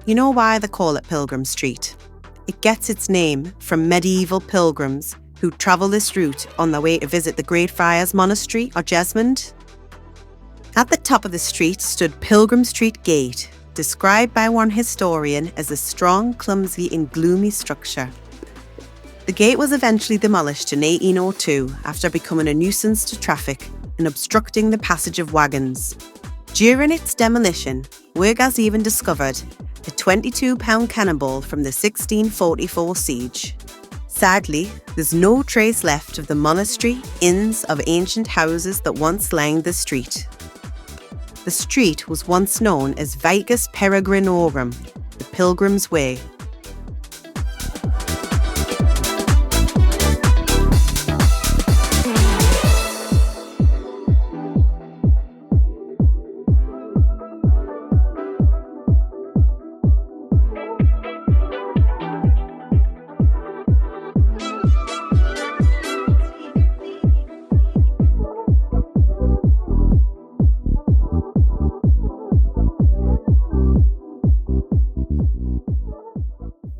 You know why they call it Pilgrim Street? It gets its name from medieval pilgrims who travel this route on their way to visit the Great Friars Monastery or Jesmond. At the top of the street stood Pilgrim Street Gate, described by one historian as a strong, clumsy and gloomy structure. The gate was eventually demolished in 1802 after becoming a nuisance to traffic and obstructing the passage of wagons. During its demolition, workers even discovered a £22 cannonball from the 1644 siege. Sadly, there's no trace left of the monastery, inns of ancient houses that once lined the street. The street was once known as Vicus Peregrinorum, the Pilgrim's Way.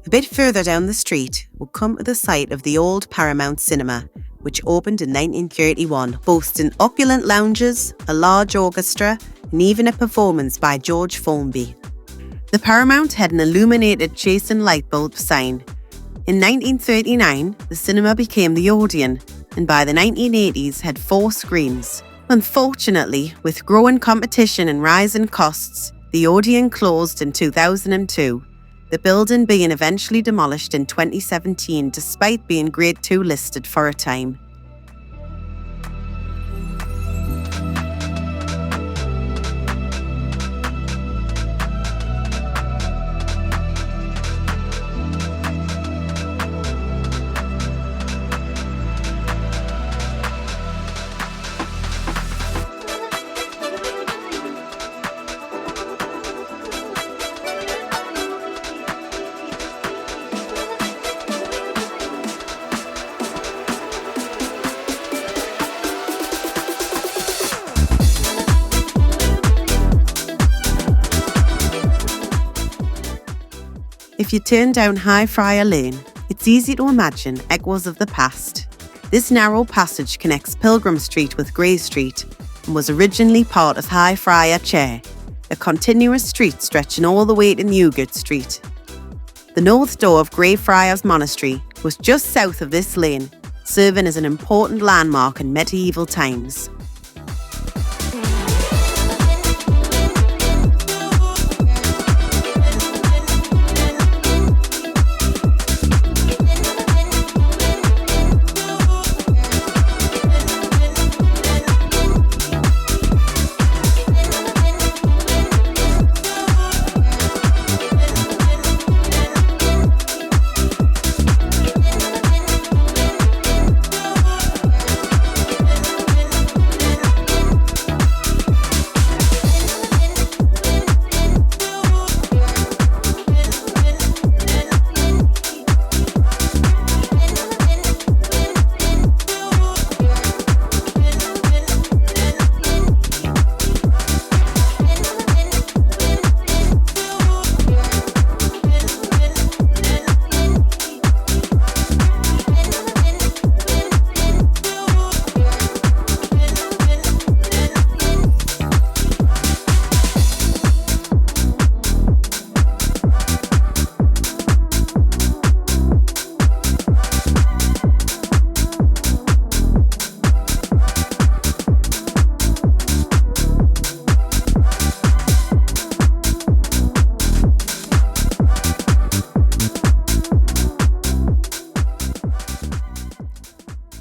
A bit further down the street, we'll come to the site of the old Paramount Cinema, which opened in 1931, boasting opulent lounges, a large orchestra, and even a performance by George Formby. The Paramount had an illuminated Chasen light bulb sign. In 1939, the cinema became the Odeon, and by the 1980s had 4 screens. Unfortunately, with growing competition and rising costs, the Odeon closed in 2002. The building being eventually demolished in 2017 despite being Grade 2 listed for a time. If you turn down High Friar Lane, it's easy to imagine echoes of the past. This narrow passage connects Pilgrim Street with Grey Street and was originally part of High Friar Chair, a continuous street stretching all the way to Newgate Street. The north door of Grey Friars Monastery was just south of this lane, serving as an important landmark in medieval times.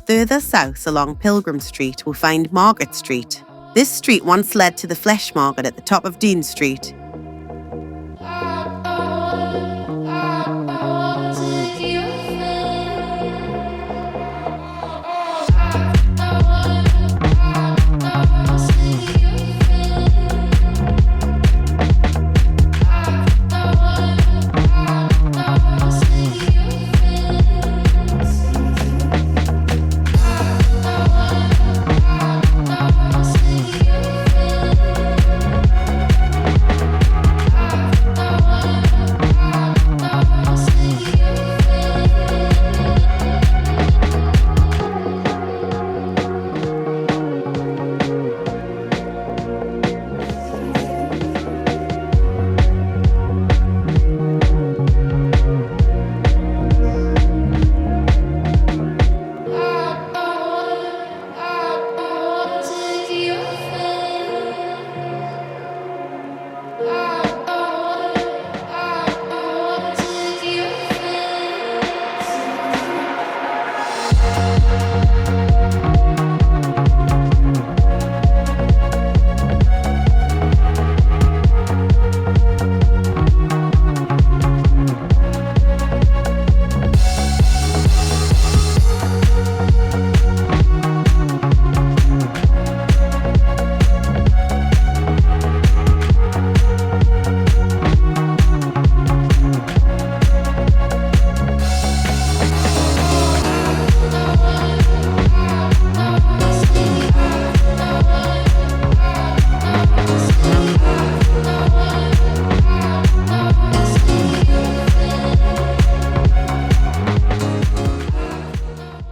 Further south along Pilgrim Street, we'll find Market Street. This street once led to the Flesh Market at the top of Dean Street.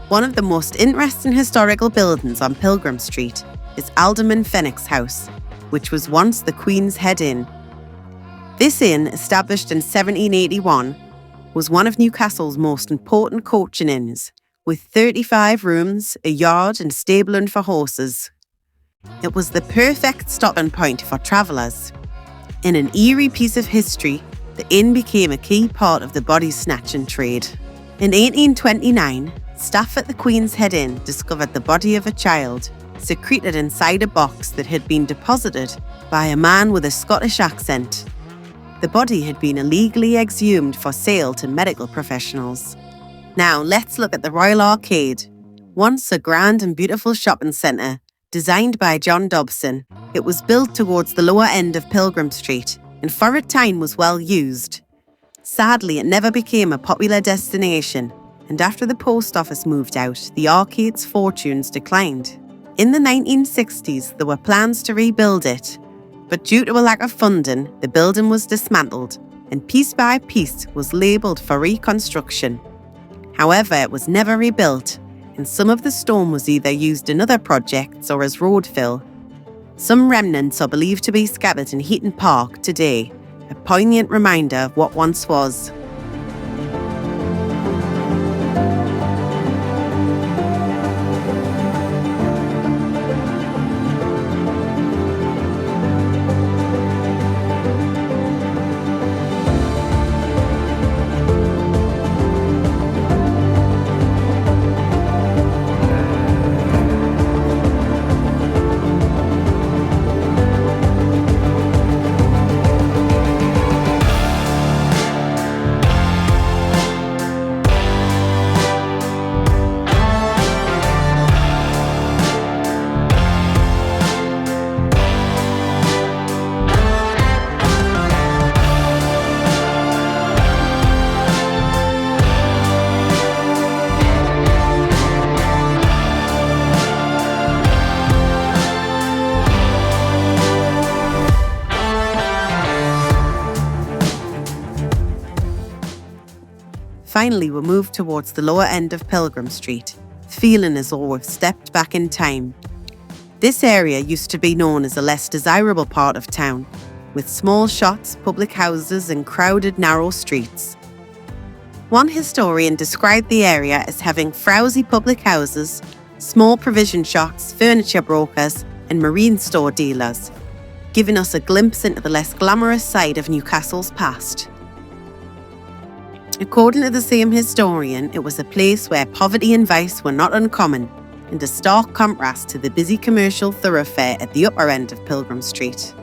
One of the most interesting historical buildings on Pilgrim Street is Alderman Fenwick's house, which was once the Queen's Head Inn. This inn, established in 1781, was one of Newcastle's most important coaching inns, with 35 rooms, a yard and stabling for horses. It was the perfect stopping point for travellers. In an eerie piece of history, the inn became a key part of the body snatching trade. In 1829, staff at the Queen's Head Inn discovered the body of a child, secreted inside a box that had been deposited by a man with a Scottish accent. The body had been illegally exhumed for sale to medical professionals. Now let's look at the Royal Arcade. Once a grand and beautiful shopping centre, designed by John Dobson, it was built towards the lower end of Pilgrim Street, and for a time was well used. Sadly, it never became a popular destination, and after the post office moved out, the arcade's fortunes declined. In the 1960s, there were plans to rebuild it, but due to a lack of funding, the building was dismantled and piece by piece was labelled for reconstruction. However, it was never rebuilt, and some of the stone was either used in other projects or as road fill. Some remnants are believed to be scattered in Heaton Park today, a poignant reminder of what once was. Finally, we moved towards the lower end of Pilgrim Street, feeling as though we've stepped back in time. This area used to be known as a less desirable part of town, with small shops, public houses and crowded narrow streets. One historian described the area as having frowsy public houses, small provision shops, furniture brokers and marine store dealers, giving us a glimpse into the less glamorous side of Newcastle's past. According to the same historian, it was a place where poverty and vice were not uncommon, in a stark contrast to the busy commercial thoroughfare at the upper end of Pilgrim Street.